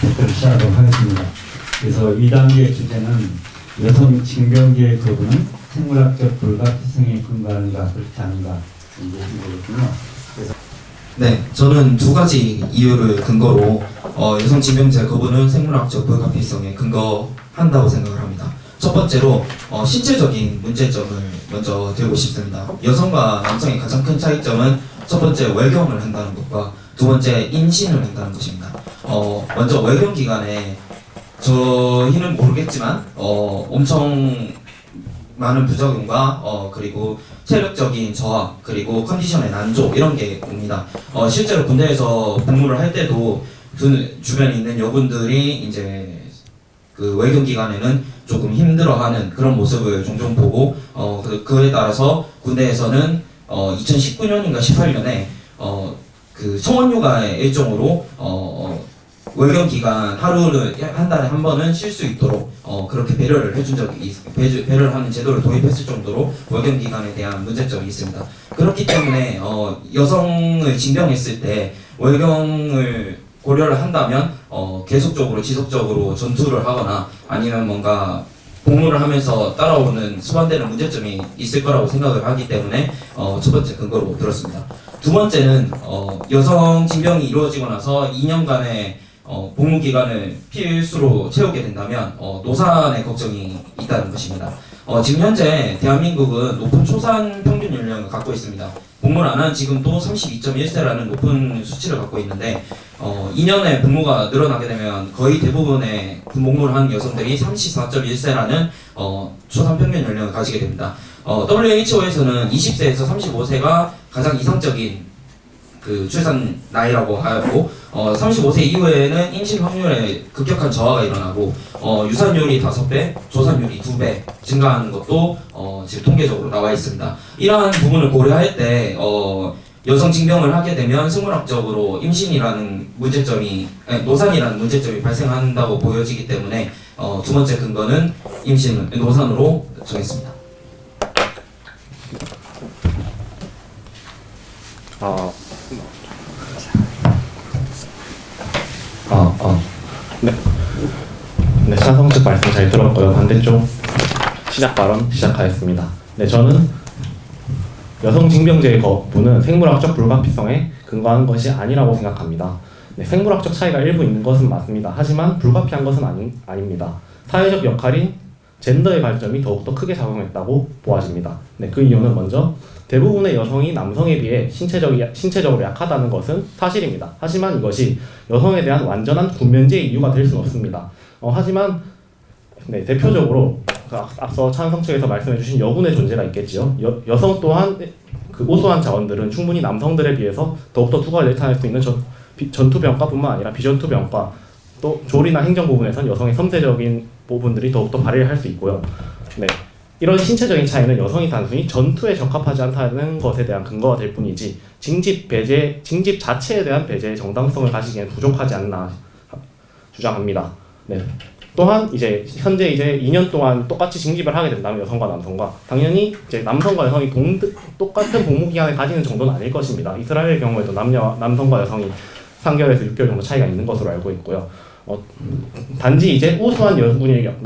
발표를 시작하도록 하겠습니다. 그래서 2단계 주제는 여성 징병제의 거부는 생물학적 불가피성에 근거하는가 그렇지 않은가 이제 거거든요. 그래서 네, 저는 두 가지 이유를 근거로 여성 징병제 거부는 생물학적 불가피성에 근거한다고 생각을 합니다. 첫 번째로 신체적인 문제점을 먼저 들고 싶습니다. 여성과 남성의 가장 큰 차이점은 첫 번째 월경을 한다는 것과 두 번째 임신을 한다는 것입니다. 먼저 월경 기간에 저희는 모르겠지만 엄청 많은 부작용과 그리고 체력적인 저하 그리고 컨디션의 난조 이런 게 옵니다. 실제로 군대에서 복무를 할 때도 그 주변에 있는 여군들이 이제 그 월경 기간에는 조금 힘들어하는 그런 모습을 종종 보고 그에 따라서 군대에서는 2019년인가 18년에 그 청원휴가의 일종으로 월경 기간 하루를 한 달에 한 번은 쉴 수 있도록 그렇게 배려를 해준 적이 배려를 하는 제도를 도입했을 정도로 월경 기간에 대한 문제점이 있습니다. 그렇기 때문에 여성을 징병했을 때 월경을 고려를 한다면 계속적으로 지속적으로 전투를 하거나 아니면 뭔가 복무를 하면서 따라오는 수반되는 문제점이 있을 거라고 생각을 하기 때문에 첫 번째 근거로 들었습니다. 두 번째는 여성 징병이 이루어지고 나서 2년간의 복무 기간을 필수로 채우게 된다면 노산의 걱정이 있다는 것입니다. 지금 현재 대한민국은 높은 초산 평균 연령을 갖고 있습니다. 복무를 안 한 지금도 32.1세라는 높은 수치를 갖고 있는데 2년의 복무가 늘어나게 되면 거의 대부분의 복무를 하는 여성들이 34.1세라는 초산 평균 연령을 가지게 됩니다. WHO에서는 20세에서 35세가 가장 이상적인 그 출산 나이라고 하고 35세 이후에는 임신 확률에 급격한 저하가 일어나고 유산율이 5배, 조산율이 2배 증가하는 것도 지금 통계적으로 나와 있습니다. 이러한 부분을 고려할 때 여성 징병을 하게 되면 생물학적으로 임신이라는 문제점이 노산이라는 문제점이 발생한다고 보여지기 때문에 두 번째 근거는 노산으로 정했습니다. 네, 찬성 측 말씀 잘 들었고요. 반대쪽 시작 발언 시작하겠습니다. 네, 저는 여성 징병제의 거부는 생물학적 불가피성에 근거하는 것이 아니라고 생각합니다. 네, 생물학적 차이가 일부 있는 것은 맞습니다. 하지만 불가피한 것은 아닙니다. 사회적 역할인 젠더의 발전이 더욱더 크게 작용했다고 보아집니다. 네, 그 이유는 먼저 대부분의 여성이 남성에 비해 신체적으로 약하다는 것은 사실입니다. 하지만 이것이 여성에 대한 완전한 군면제의 이유가 될 수는 없습니다. 하지만 네, 대표적으로 앞서 찬성 측에서 말씀해주신 여군의 존재가 있겠지요. 여성 또한 그 우수한 자원들은 충분히 남성들에 비해서 더욱더 투과를 나타낼 수 있는 전투 병과뿐만 아니라 비전투 병과 또 조리나 행정 부분에선 여성의 섬세적인 부분들이 더욱더 발휘를 할 수 있고요. 네. 이런 신체적인 차이는 여성이 단순히 전투에 적합하지 않다는 것에 대한 근거가 될 뿐이지 징집 자체에 대한 배제의 정당성을 가지기에는 부족하지 않나 주장합니다. 네. 또한 현재 2년 동안 똑같이 징집을 하게 된다면 여성과 남성과 당연히 남성과 여성이 똑같은 복무 기간을 가지는 정도는 아닐 것입니다. 이스라엘의 경우에도 남성과 여성이 3개월에서 6개월 정도 차이가 있는 것으로 알고 있고요. 단지 우수한 여군 인력,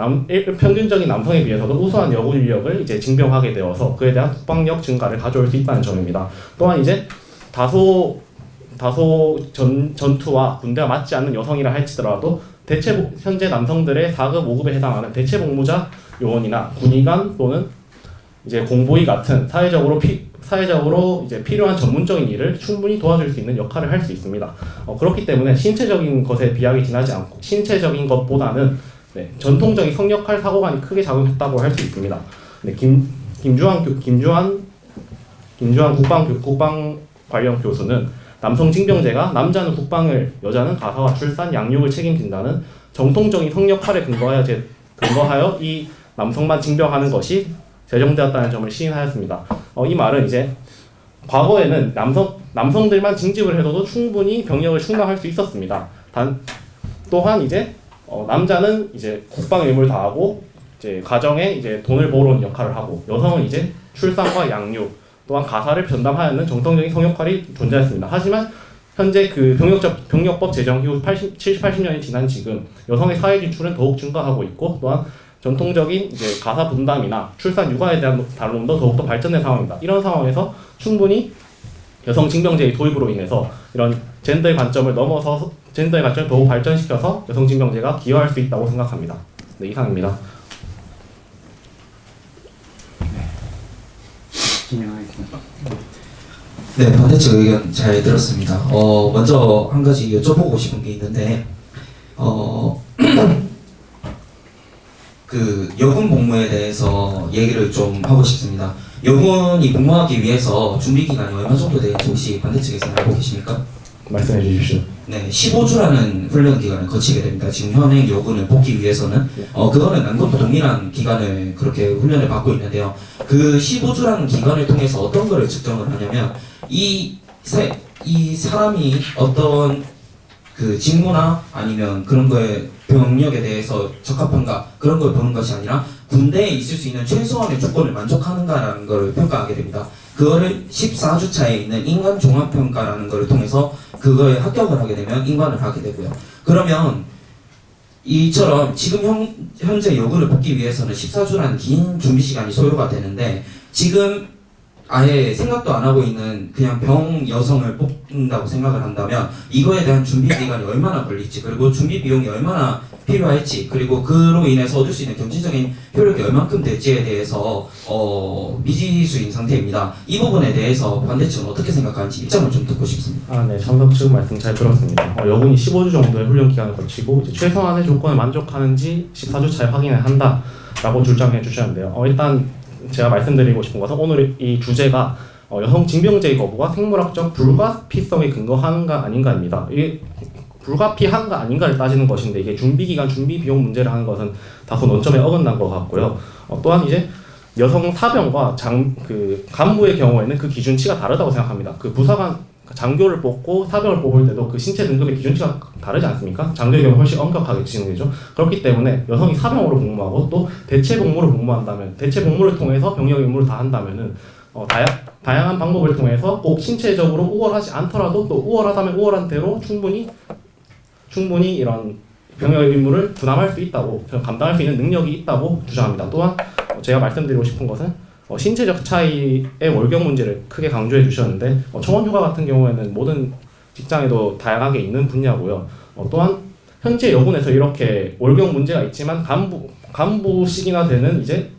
평균적인 남성에 비해서도 우수한 여군 인력을 징병하게 되어서 그에 대한 국방력 증가를 가져올 수 있다는 점입니다. 또한 다소 전투와 군대가 맞지 않는 여성이라 할지라도 현재 남성들의 4급, 5급에 해당하는 대체복무자 요원이나 군의관 또는 공보위 같은 사회적으로 필요한 전문적인 일을 충분히 도와줄 수 있는 역할을 할 수 있습니다. 그렇기 때문에 신체적인 것에 비하게 지나지 않고 신체적인 것보다는 전통적인 성역할 사고관이 크게 작용했다고 할 수 있습니다. 김주환 국방 관련 교수는 남성 징병제가 남자는 국방을, 여자는 가사와 출산, 양육을 책임진다는 정통적인 성역할에 근거하여 이 남성만 징병하는 것이 제정되었다는 점을 시인하였습니다. 이 말은 과거에는 남성들만 징집을 해도 충분히 병력을 충당할 수 있었습니다. 또한 남자는 국방 의무를 다하고 가정에 돈을 벌어오는 역할을 하고 여성은 출산과 양육 또한 가사를 전담하는 정통적인 성역할이 존재했습니다. 하지만 현재 그 병력법 제정 이후 70, 80년이 지난 지금 여성의 사회 진출은 더욱 증가하고 있고 또한 전통적인 이제 가사 분담이나 출산 육아에 대한 다룸도 더욱더 발전된 상황입니다. 이런 상황에서 충분히 여성 징병제의 도입으로 인해서 이런 젠더의 관점을 넘어서 젠더의 관점을 더욱 발전시켜서 여성 징병제가 기여할 수 있다고 생각합니다. 네, 이상입니다. 진행하겠습니다. 네, 반대쪽 의견 잘 들었습니다. 먼저 한 가지 여쭤보고 싶은 게 있는데, 그 여군 복무에 대해서 얘기를 좀 하고 싶습니다. 여군이 복무하기 위해서 준비 기간이 얼마 정도 되는지 혹시 반대측에서 알고 계십니까? 말씀해 주십시오. 네, 15주라는 훈련 기간을 거치게 됩니다. 지금 현행 여군을 뽑기 위해서는 그거는 남군도 동일한 기간을 그렇게 훈련을 받고 있는데요. 그 15주라는 기간을 통해서 어떤 거를 측정을 하냐면 이 사람이 어떤 그 직무나 아니면 그런 거에 병력에 대해서 적합한가 그런 걸 보는 것이 아니라 군대에 있을 수 있는 최소한의 조건을 만족하는가라는 걸 평가하게 됩니다. 그거를 14주차에 있는 인간 종합평가라는 걸 통해서 그거에 합격을 하게 되면 인관을 하게 되고요. 그러면 이처럼 지금 현재 여군을 뽑기 위해서는 14주라는 긴 준비 시간이 소요가 되는데 지금 아예 생각도 안 하고 있는 그냥 병 여성을 뽑는다고 생각을 한다면 이거에 대한 준비 기간이 얼마나 걸릴지 그리고 준비 비용이 얼마나 필요할지 그리고 그로 인해서 얻을 수 있는 경제적인 효력이 얼만큼 될지에 대해서 미지수인 상태입니다. 이 부분에 대해서 반대측은 어떻게 생각하는지 입장을 좀 듣고 싶습니다. 네, 참석 측 말씀 잘 들었습니다. 여군이 15주 정도의 훈련 기간을 거치고 이제 최소한의 조건을 만족하는지 14주 차에 확인을 한다라고 주장해 주셨는데요. 일단 제가 말씀드리고 싶은 것은 오늘 이 주제가 여성 징병제의 거부가 생물학적 불가피성에 근거하는가 아닌가입니다. 이게 불가피한가 아닌가를 따지는 것인데 이게 준비기간, 준비비용 문제를 하는 것은 다소 논점에 어긋난 것 같고요. 또한 이제 여성 사병과 그 간부의 경우에는 그 기준치가 다르다고 생각합니다. 그 부사관 장교를 뽑고 사병을 뽑을 때도 그 신체 등급의 기준치가 다르지 않습니까? 장교의 경우 훨씬 엄격하게 진행되죠. 그렇기 때문에 여성이 사병으로 복무하고 또 대체 복무로 복무한다면 대체 복무를 통해서 병력 임무를 다 한다면은 다양한 방법을 통해서 꼭 신체적으로 우월하지 않더라도 또 우월하다면 우월한 대로 충분히 이런 병역 임무를 부담할 수 있다고 감당할 수 있는 능력이 있다고 주장합니다. 또한 제가 말씀드리고 싶은 것은 신체적 차이의 월경 문제를 크게 강조해 주셨는데 청원휴가 같은 경우에는 모든 직장에도 다양하게 있는 분야고요. 또한 현재 여군에서 이렇게 월경 문제가 있지만 간부식이나 되는 이제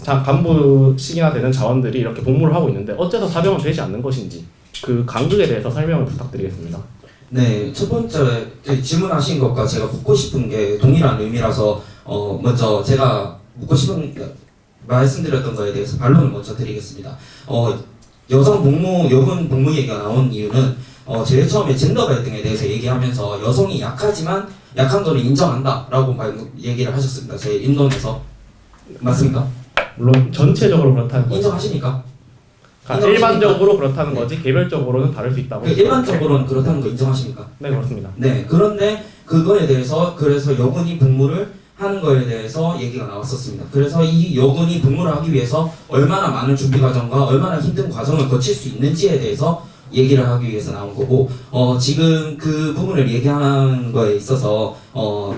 간부식이나 되는 자원들이 이렇게 복무를 하고 있는데 어째서 사병은 되지 않는 것인지 그 간극에 대해서 설명을 부탁드리겠습니다. 네, 첫 번째 질문하신 것과 제가 묻고 싶은 게 동일한 의미라서 먼저 제가 묻고 싶은 말씀드렸던 거에 대해서 반론을 먼저 드리겠습니다. 여군 복무 얘기가 나온 이유는 제일 처음에 젠더 갈등에 대해서 얘기하면서 여성이 약하지만 약한 거를 인정한다라고 얘기를 하셨습니다. 제 인론에서 맞습니까? 물론 전체적으로 그렇다는 거죠. 인정하십니까? 일반적으로 그렇다는 거지 개별적으로는 다를 수 있다고. 일반적으로는 그렇다는 거 인정하십니까? 네, 그렇습니다. 네, 그런데 그거에 대해서 그래서 여군이 복무를 하는 거에 대해서 얘기가 나왔었습니다. 그래서 이 여군이 복무를 하기 위해서 얼마나 많은 준비 과정과 얼마나 힘든 과정을 거칠 수 있는지에 대해서 얘기를 하기 위해서 나온 거고 지금 그 부분을 얘기하는 거에 있어서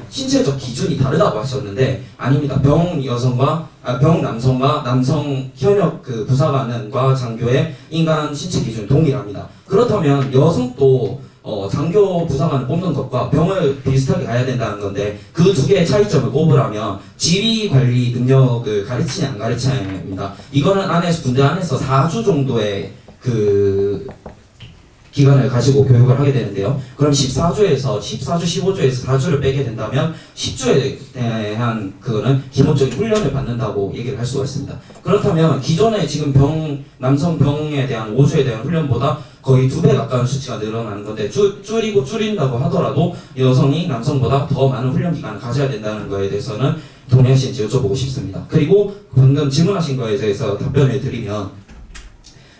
신체적 기준이 다르다고 하셨는데 아닙니다. 병 남성과 남성 현역 그 부사관과 장교의 인간 신체 기준 동일합니다. 그렇다면 여성도 장교 부사관을 뽑는 것과 병을 비슷하게 가야 된다는 건데 그 두 개의 차이점을 꼽으라면 지휘 관리 능력을 가르치냐 안 가르치냐입니다. 이거는 군대 안에서 4주 정도의 그 기간을 가지고 교육을 하게 되는데요. 그럼 15주에서 4주를 빼게 된다면 10주에 대한 그거는 기본적인 훈련을 받는다고 얘기를 할 수가 있습니다. 그렇다면 기존에 지금 남성 병에 대한 5주에 대한 훈련보다 거의 2배 가까운 수치가 늘어나는 건데 줄인다고 하더라도 여성이 남성보다 더 많은 훈련 기간을 가져야 된다는 거에 대해서는 동의하시는지 여쭤보고 싶습니다. 그리고 방금 질문하신 거에 대해서 답변을 드리면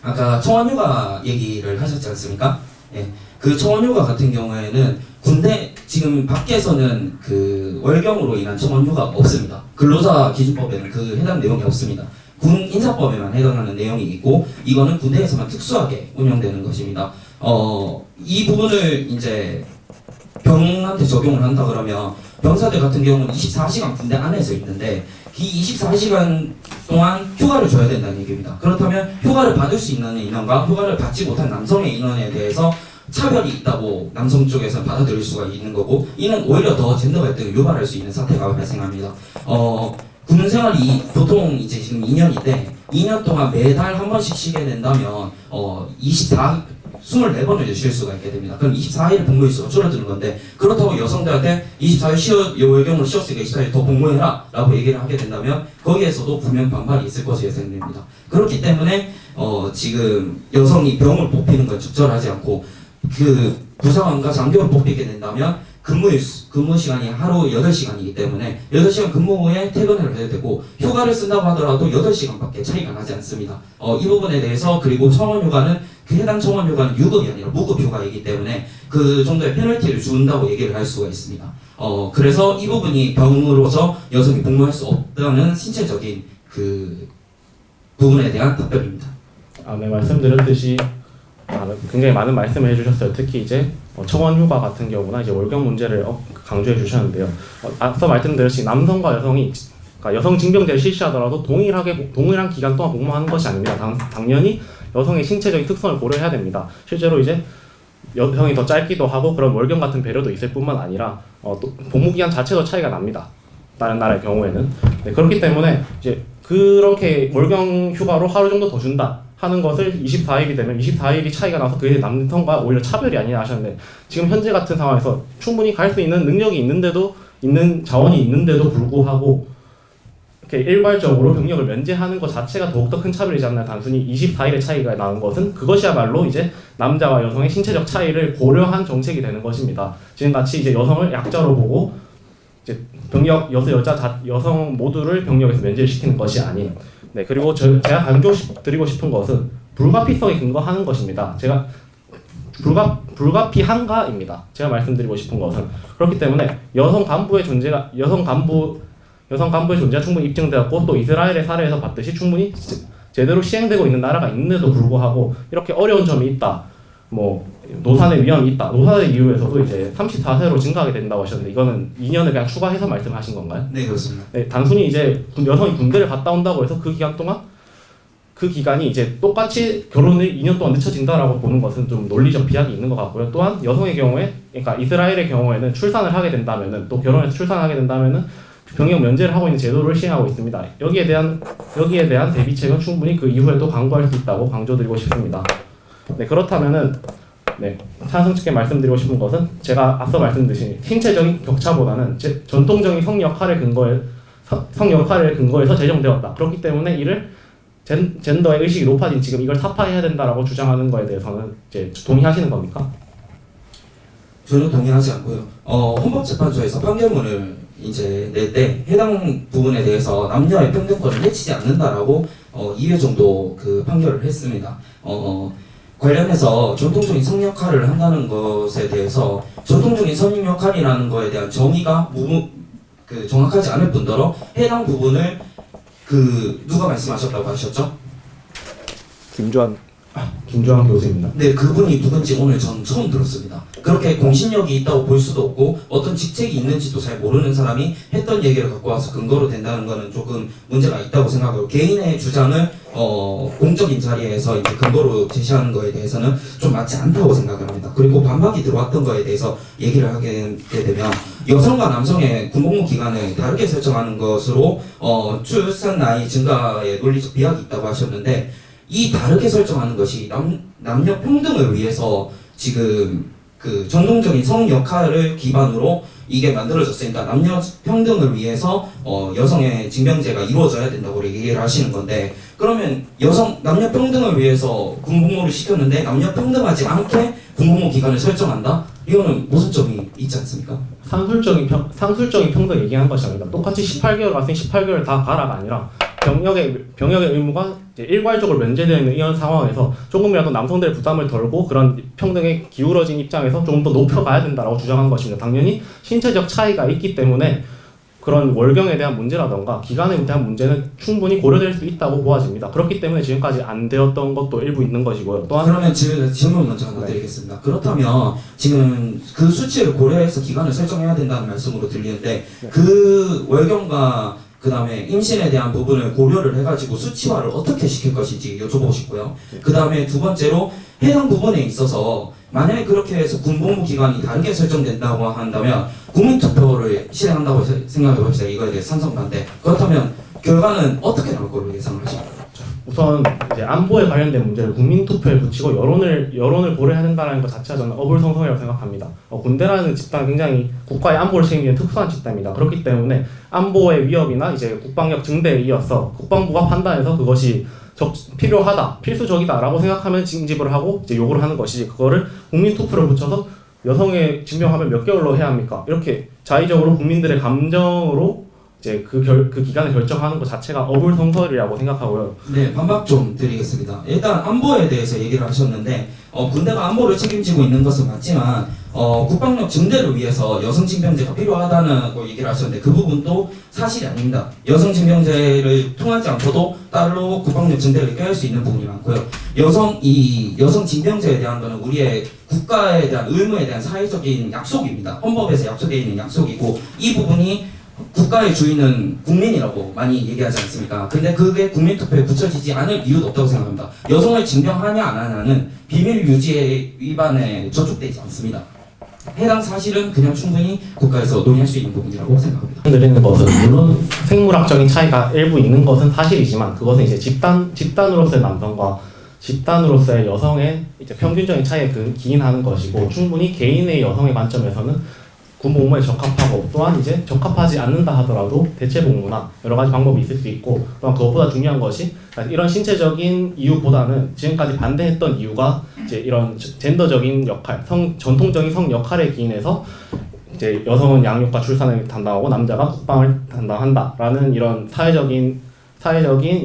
아까 청원휴가 얘기를 하셨지 않습니까? 예. 그 청원휴가 같은 경우에는 군대 지금 밖에서는 그 월경으로 인한 청원휴가가 없습니다. 근로자 기준법에는 그 해당 내용이 없습니다. 군 인사법에만 해당하는 내용이 있고 이거는 군대에서만 특수하게 운영되는 것입니다. 이 부분을 이제 병한테 적용을 한다 그러면 병사들 같은 경우는 24시간 군대 안에서 있는데 이 24시간 동안 휴가를 줘야 된다는 얘기입니다. 그렇다면 휴가를 받을 수 있는 인원과 휴가를 받지 못한 남성의 인원에 대해서 차별이 있다고 남성 쪽에서는 받아들일 수가 있는 거고 이는 오히려 더 젠더 갈등을 유발할 수 있는 사태가 발생합니다. 군 생활이 보통 이제 지금 2년인데 2년 동안 매달 한 번씩 쉬게 된다면 24번을 쉴 수가 있게 됩니다. 그럼 24일 복무 일수가 줄어드는 건데 그렇다고 여성들한테 24일 월경으로 쉬었으니까 24일 더 복무해라 라고 얘기를 하게 된다면 거기에서도 분명 반발이 있을 것으로 예상됩니다. 그렇기 때문에 지금 여성이 병을 뽑히는 건 적절하지 않고 그 부사관과 장교를 뽑히게 된다면 근무 시간이 하루 8시간이기 때문에 8시간 근무 후에 퇴근을 해야 되고 휴가를 쓴다고 하더라도 8시간밖에 차이가 나지 않습니다. 이 부분에 대해서 그리고 청원휴가는 그 해당 청원휴가는 유급이 아니라 무급휴가이기 때문에 그 정도의 페널티를 준다고 얘기를 할 수가 있습니다. 그래서 이 부분이 병으로서 여성이 복무할 수 없다는 신체적인 그 부분에 대한 답변입니다. 네, 말씀드렸듯이 굉장히 많은 말씀을 해주셨어요. 특히 이제 청원휴가 같은 경우나 이제 월경 문제를 강조해 주셨는데요. 앞서 말씀드렸듯이 남성과 여성이 그러니까 여성 징병제를 실시하더라도 동일한 기간 동안 복무하는 것이 아닙니다. 당연히 여성의 신체적인 특성을 고려해야 됩니다. 실제로 이제 여성이 더 짧기도 하고 그런 월경 같은 배려도 있을 뿐만 아니라 또 복무 기간 자체도 차이가 납니다. 다른 나라의 경우에는. 네, 그렇기 때문에 이제 그렇게 월경 휴가로 하루 정도 더 준다 하는 것을 24일이 되면 24일이 차이가 나서 그게 남성과 오히려 차별이 아니냐 하셨는데 지금 현재 같은 상황에서 충분히 갈 수 있는 능력이 있는 자원이 있는데도 불구하고 이렇게 일괄적으로 병력을 면제하는 것 자체가 더욱더 큰 차별이지 않나. 단순히 24일의 차이가 나는 것은 그것이야말로 이제 남자와 여성의 신체적 차이를 고려한 정책이 되는 것입니다. 지금같이 이제 여성을 약자로 보고 이제 여성 모두를 병력에서 면제를 시키는 것이 아닌. 네, 그리고 제가 강조드리고 싶은 것은 불가피성에 근거하는 것입니다. 제가 불가피한가입니다. 제가 말씀드리고 싶은 것은 그렇기 때문에 여성 간부의 존재가 충분히 입증되었고 또 이스라엘의 사례에서 봤듯이 충분히 제대로 시행되고 있는 나라가 있는데도 불구하고 이렇게 어려운 점이 있다. 노산의 위험이 있다. 노산의 이유에서도 이제 34세로 증가하게 된다고 하셨는데 이거는 2년을 그냥 추가해서 말씀하신 건가요? 네, 그렇습니다. 네, 단순히 이제 여성이 군대를 갔다 온다고 해서 그 기간 동안 그 기간이 이제 똑같이 결혼을 2년 동안 늦춰진다라고 보는 것은 좀 논리적 비약이 있는 것 같고요. 또한 여성의 경우에, 그러니까 이스라엘의 경우에는 출산을 하게 된다면은 또 결혼해서 출산하게 된다면은 병역 면제를 하고 있는 제도를 시행하고 있습니다. 여기에 대한 대비책은 충분히 그 이후에도 강구할 수 있다고 강조드리고 싶습니다. 네, 그렇다면은 찬성측에 말씀드리고 싶은 것은 제가 앞서 말씀드린 신체적인 격차보다는 전통적인 성 역할을 근거해서 제정되었다. 그렇기 때문에 이를 젠더의 의식이 높아진 지금 이걸 타파해야 된다라고 주장하는 거에 대해서는 이제 동의하시는 겁니까? 저는 동의하지 않고요. 헌법재판소에서 판결문을 이제 낼 때 해당 부분에 대해서 남녀의 평등권을 해치지 않는다라고 2회 정도 그 판결을 했습니다. 관련해서 전통적인 성 역할을 한다는 것에 대해서 전통적인 성 역할이라는 것에 대한 정의가 정확하지 않을 뿐더러 해당 부분을 누가 말씀하셨다고 하셨죠? 김주환 교수입니다. 네, 그분이 누군지 오늘 전 처음 들었습니다. 그렇게 공신력이 있다고 볼 수도 없고 어떤 직책이 있는지도 잘 모르는 사람이 했던 얘기를 갖고 와서 근거로 된다는 거는 조금 문제가 있다고 생각하고 개인의 주장을 공적인 자리에서 이제 근거로 제시하는 거에 대해서는 좀 맞지 않다고 생각을 합니다. 그리고 반박이 들어왔던 거에 대해서 얘기를 하게 되면 여성과 남성의 군복무 기간을 다르게 설정하는 것으로 출산 나이 증가에 논리적 비약이 있다고 하셨는데 이 다르게 설정하는 것이 남녀 평등을 위해서 지금 그 전통적인 성 역할을 기반으로 이게 만들어졌으니까 남녀 평등을 위해서 여성의 징병제가 이루어져야 된다고 얘기를 하시는 건데 그러면 남녀 평등을 위해서 군복무를 시켰는데 남녀 평등하지 않게 군복무 기간을 설정한다? 이거는 모순점이 있지 않습니까? 상술적인 평등 얘기하는 것이 아닙니다. 똑같이 18개월 갔으니 18개월 다 가라가 아니라 병역의 의무가 이제 일괄적으로 면제되어 있는 이런 상황에서 조금이라도 남성들의 부담을 덜고 그런 평등에 기울어진 입장에서 조금 더 높여가야 된다라고 주장한 것입니다. 당연히 신체적 차이가 있기 때문에 그런 월경에 대한 문제라던가 기간에 대한 문제는 충분히 고려될 수 있다고 보아집니다. 그렇기 때문에 지금까지 안 되었던 것도 일부 있는 것이고요. 또한 그러면 질문 먼저 하나 드리겠습니다. 그렇다면 지금 그 수치를 고려해서 기간을 설정해야 된다는 말씀으로 들리는데 그 월경과 그 다음에 임신에 대한 부분을 고려를 해가지고 수치화를 어떻게 시킬 것인지 여쭤보고 싶고요. 그 다음에 두 번째로 해당 부분에 있어서 만약에 그렇게 해서 군복무 기간이 다르게 설정된다고 한다면 국민투표를 실행한다고 생각해봅시다. 이거에 대해 찬성 반대. 그렇다면 결과는 어떻게 나올 걸로 예상을 하십니까? 우선 이제 안보에 관련된 문제를 국민투표에 붙이고 여론을 고려해야 된다는 것 자체가 저는 어불성성이라고 생각합니다. 군대라는 집단은 굉장히 국가의 안보를 책임지는 특수한 집단입니다. 그렇기 때문에 안보의 위협이나 이제 국방력 증대에 이어서 국방부가 판단해서 그것이 필요하다, 필수적이다라고 생각하면 징집을 하고 이제 요구를 하는 것이지 그거를 국민투표를 붙여서 여성의 징병하면 몇 개월로 해야 합니까? 이렇게 자의적으로 국민들의 감정으로 이제 그 기간을 결정하는 것 자체가 어불성설이라고 생각하고요. 네, 반박 좀 드리겠습니다. 일단 안보에 대해서 얘기를 하셨는데 군대가 안보를 책임지고 있는 것은 맞지만 국방력 증대를 위해서 여성 징병제가 필요하다는 얘기를 하셨는데 그 부분도 사실이 아닙니다. 여성 징병제를 통하지 않고도 따로 국방력 증대를 꾀할 수 있는 부분이 많고요. 여성 징병제에 대한 거는 우리의 국가에 대한 의무에 대한 사회적인 약속입니다. 헌법에서 약속되어 있는 약속이고 이 부분이 국가의 주인은 국민이라고 많이 얘기하지 않습니까? 근데 그게 국민투표에 붙여지지 않을 이유도 없다고 생각합니다. 여성을 징병하냐 안 하냐는 비밀 유지의 위반에 저촉되지 않습니다. 해당 사실은 그냥 충분히 국가에서 논의할 수 있는 부분이라고 생각합니다. 드리는 것은 물론 생물학적인 차이가 일부 있는 것은 사실이지만 그것은 이제 집단으로서의 남성과 집단으로서의 여성의 이제 평균적인 차이에 기인하는 것이고 충분히 개인의 여성의 관점에서는 군복무에 적합하고 또한 이제 적합하지 않는다 하더라도 대체복무나 여러 가지 방법이 있을 수 있고 또한 그것보다 중요한 것이 이런 신체적인 이유보다는 지금까지 반대했던 이유가 이제 이런 젠더적인 역할, 전통적인 성 역할에 기인해서 이제 여성은 양육과 출산을 담당하고 남자가 국방을 담당한다라는 이런 사회적인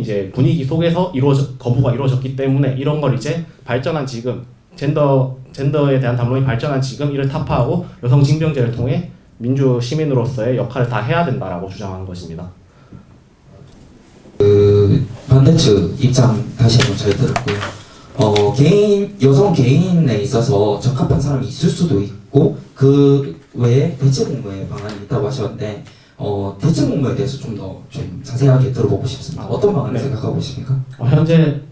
이제 분위기 속에서 거부가 이루어졌기 때문에 이런 걸 이제 발전한 지금 젠더에 대한 담론이 발전한 지금 이를 타파하고 여성 징병제를 통해 민주 시민으로서의 역할을 다 해야 된다라고 주장하는 것입니다. 반대측 입장 다시 한번 잘 들었고요. 여성 개인에 있어서 적합한 사람이 있을 수도 있고 그 외에 대체복무의 방안이 있다고 하셨는데 대체복무에 대해서 좀 더 자세하게 들어보고 싶습니다. 어떤 방안을 생각하고 계십니까? 현재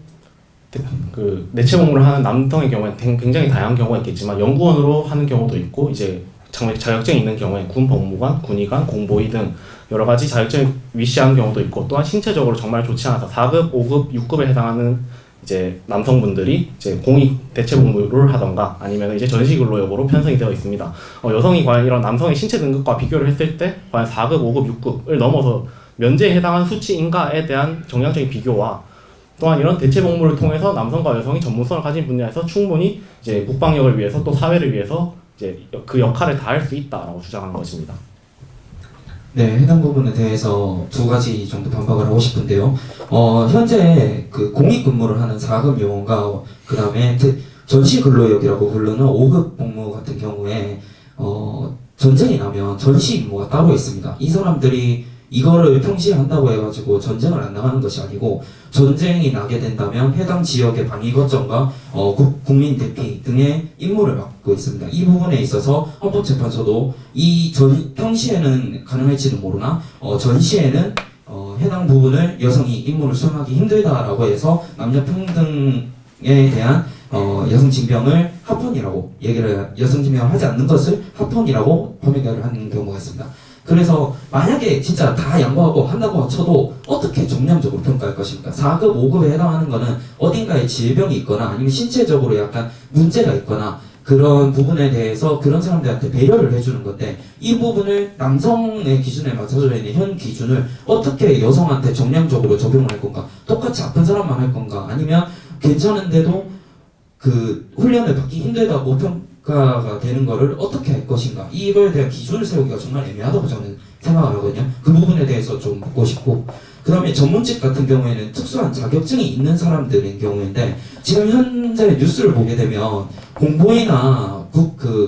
그 내체복무를 하는 남성의 경우에 굉장히 다양한 경우가 있겠지만 연구원으로 하는 경우도 있고 이제 자격증이 있는 경우에 군 법무관, 군의관, 공보위 등 여러 가지 자격증을 위시하는 경우도 있고 또한 신체적으로 정말 좋지 않아서 4급, 5급, 6급에 해당하는 이제 남성분들이 이제 공익 대체복무를 하던가 아니면 이제 전시근로 여부로 편성이 되어 있습니다. 여성이 과연 이런 남성의 신체 등급과 비교를 했을 때 과연 4급, 5급, 6급을 넘어서 면제에 해당하는 수치인가에 대한 정량적인 비교와 또한 이런 대체 복무를 통해서 남성과 여성이 전문성을 가진 분야에서 충분히 이제 국방력을 위해서 또 사회를 위해서 이제 그 역할을 다할 수 있다라고 주장하는 것입니다. 네, 해당 부분에 대해서 두 가지 정도 반박을 하고 싶은데요. 현재 그 공익 근무를 하는 4급 요원과 그 다음에 전시 근로역이라고 부르는 5급 복무 같은 경우에 전쟁이 나면 전시 임무가 따로 있습니다. 이 사람들이 이거를 평시에 한다고 해가지고 전쟁을 안 나가는 것이 아니고 전쟁이 나게 된다면 해당 지역의 방위 거점과 국민 대피 등의 임무를 맡고 있습니다. 이 부분에 있어서 헌법재판소도 평시에는 가능할지는 모르나 전시에는 해당 부분을 여성이 임무를 수행하기 힘들다라고 해서 남녀 평등에 대한 여성 징병을 합헌이라고 여성 징병을 하지 않는 것을 합헌이라고 판명을 하는 경우가 있습니다. 그래서 만약에 진짜 다 양보하고 한다고 쳐도 어떻게 정량적으로 평가할 것입니까? 4급, 5급에 해당하는 거는 어딘가에 질병이 있거나 아니면 신체적으로 약간 문제가 있거나 그런 부분에 대해서 그런 사람들한테 배려를 해주는 건데 이 부분을 남성의 기준에 맞춰져 있는 현 기준을 어떻게 여성한테 정량적으로 적용을 할 건가? 똑같이 아픈 사람만 할 건가? 아니면 괜찮은데도 그 훈련을 받기 힘들다고 평가가 되는 거를 어떻게 할 것인가? 이거에 대한 기준을 세우기가 정말 애매하다고 저는 생각을 하거든요. 그 부분에 대해서 좀 묻고 싶고 그다음에 전문직 같은 경우에는 특수한 자격증이 있는 사람들인 경우인데 지금 현재 뉴스를 보게 되면 공보이나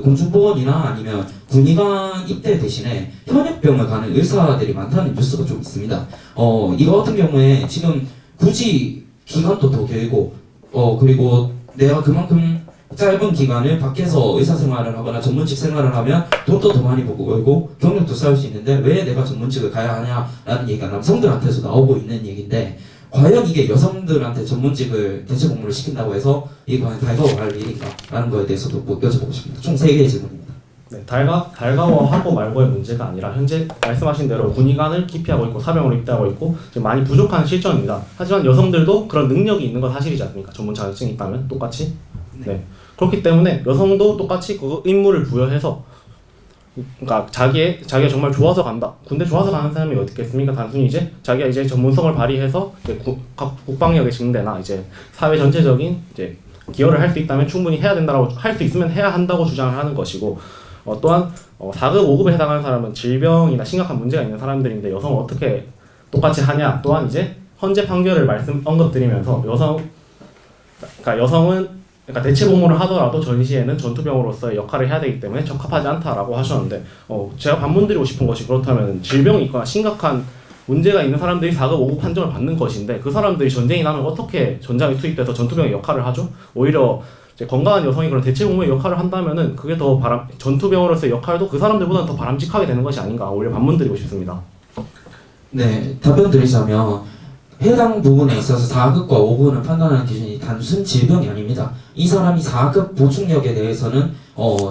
공중보건이나 아니면 군의관 입대 대신에 현역병을 가는 의사들이 많다는 뉴스가 좀 있습니다. 이거 같은 경우에 지금 굳이 기간도 더 길고 그리고 내가 그만큼 짧은 기간을 밖에서 의사 생활을 하거나 전문직 생활을 하면 돈도 더 많이 벌고 경력도 쌓을 수 있는데 왜 내가 전문직을 가야 하냐라는 얘기가 남성들한테서 나오고 있는 얘기인데 과연 이게 여성들한테 전문직을 대체 복무를 시킨다고 해서 이게 과연 달가워할 일인가라는 거에 대해서도 뭐 여쭤보고 싶습니다. 총 3개의 질문입니다. 네, 달가워하고 말고의 문제가 아니라 현재 말씀하신 대로 군의관을 기피하고 있고 사병으로 입대하고 있고 지금 많이 부족한 실정입니다. 하지만 여성들도 그런 능력이 있는 건 사실이지 않습니까? 전문 자격증이 있다면 똑같이. 네. 그렇기 때문에 여성도 똑같이 그 임무를 부여해서 그러니까 자기가 정말 좋아서 간다. 군대 좋아서 가는 사람이 어디 있겠습니까? 단순히 이제 자기가 이제 전문성을 발휘해서 이제 각 국방력의 증대나 이제 사회 전체적인 이제 기여를 할 수 있다면 충분히 해야 된다라고 할 수 있으면 해야 한다고 주장을 하는 것이고 또한 4급, 5급에 해당하는 사람은 질병이나 심각한 문제가 있는 사람들인데 여성은 어떻게 똑같이 하냐? 또한 이제 헌재 판결을 언급드리면서 여성은 그러니까 대체 복무를 하더라도 전시에는 전투병으로서의 역할을 해야 되기 때문에 적합하지 않다라고 하셨는데 제가 반문드리고 싶은 것이 그렇다면 질병이 있거나 심각한 문제가 있는 사람들이 4급, 5급 판정을 받는 것인데 그 사람들이 전쟁이 나면 어떻게 전장에 투입돼서 전투병의 역할을 하죠? 오히려 이제 건강한 여성이 그런 대체 복무의 역할을 한다면은 그게 더 전투병으로서의 역할도 그 사람들보다는 더 바람직하게 되는 것이 아닌가 오히려 반문드리고 싶습니다. 네, 답변 드리자면 해당 부분에 있어서 4급과 5급을 판단하는 기준이 단순 질병이 아닙니다. 이 사람이 4급 보충력에 대해서는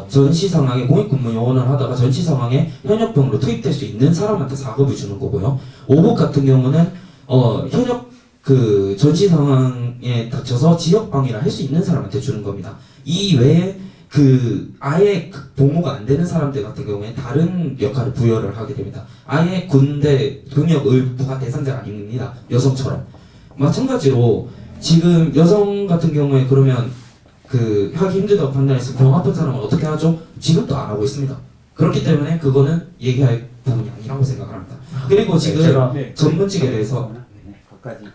전시 상황에 공익근무 요원을 하다가 전시 상황에 현역병으로 투입될 수 있는 사람한테 4급을 주는 거고요. 5급 같은 경우는 현역 전시 상황에 닥쳐서 지역 방위를 할 수 있는 사람한테 주는 겁니다. 이 외에 아예 복무가 안 되는 사람들 같은 경우에 다른 역할을 부여를 하게 됩니다. 아예 군대 병역을 부과 대상자가 아닙니다. 여성처럼. 마찬가지로 지금 여성 같은 경우에 그러면 하기 힘들다고 판단해서 병 아픈 사람은 어떻게 하죠? 지금도 안 하고 있습니다. 그렇기 때문에 그거는 얘기할 부분이 아니라고 생각을 합니다. 그리고 지금 전문직에 대해서 거기까지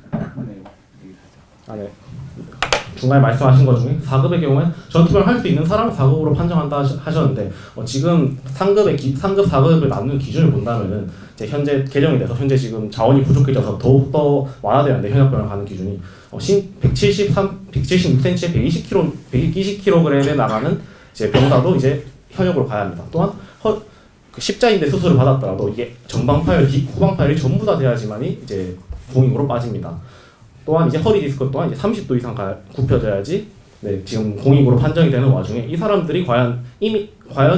네. 중간에 말씀하신 것 중에 4급의 경우엔 전투병을 할 수 있는 사람을 4급으로 판정한다 하셨는데 지금 3급, 4급을 나누는 기준을 본다면은 이제 현재 개정이 돼서 현재 지금 자원이 부족해져서 더욱더 완화되는데 현역병을 가는 기준이 176cm에 120kg에 나가는 이제 병사도 이제 현역으로 가야 합니다. 또한 십자인대 수술을 받았더라도 이게 전방파열, 후방파열이 전부 다 돼야지만이 이제 공익으로 빠집니다. 또한 이제 허리 디스크 또한 이제 30도 이상 굽혀져야지 지금 공익으로 판정이 되는 와중에 이 사람들이 과연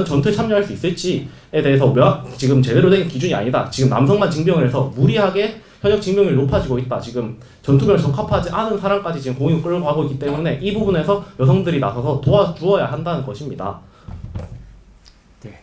전투에 참여할 수 있을지에 대해서 지금 제대로 된 기준이 아니다. 지금 남성만 징병을 해서 무리하게 현역 징병률이 높아지고 있다. 지금 전투병을 적합하지 않은 사람까지 지금 공익을 끌고 가고 있기 때문에 이 부분에서 여성들이 나서서 도와주어야 한다는 것입니다. 네.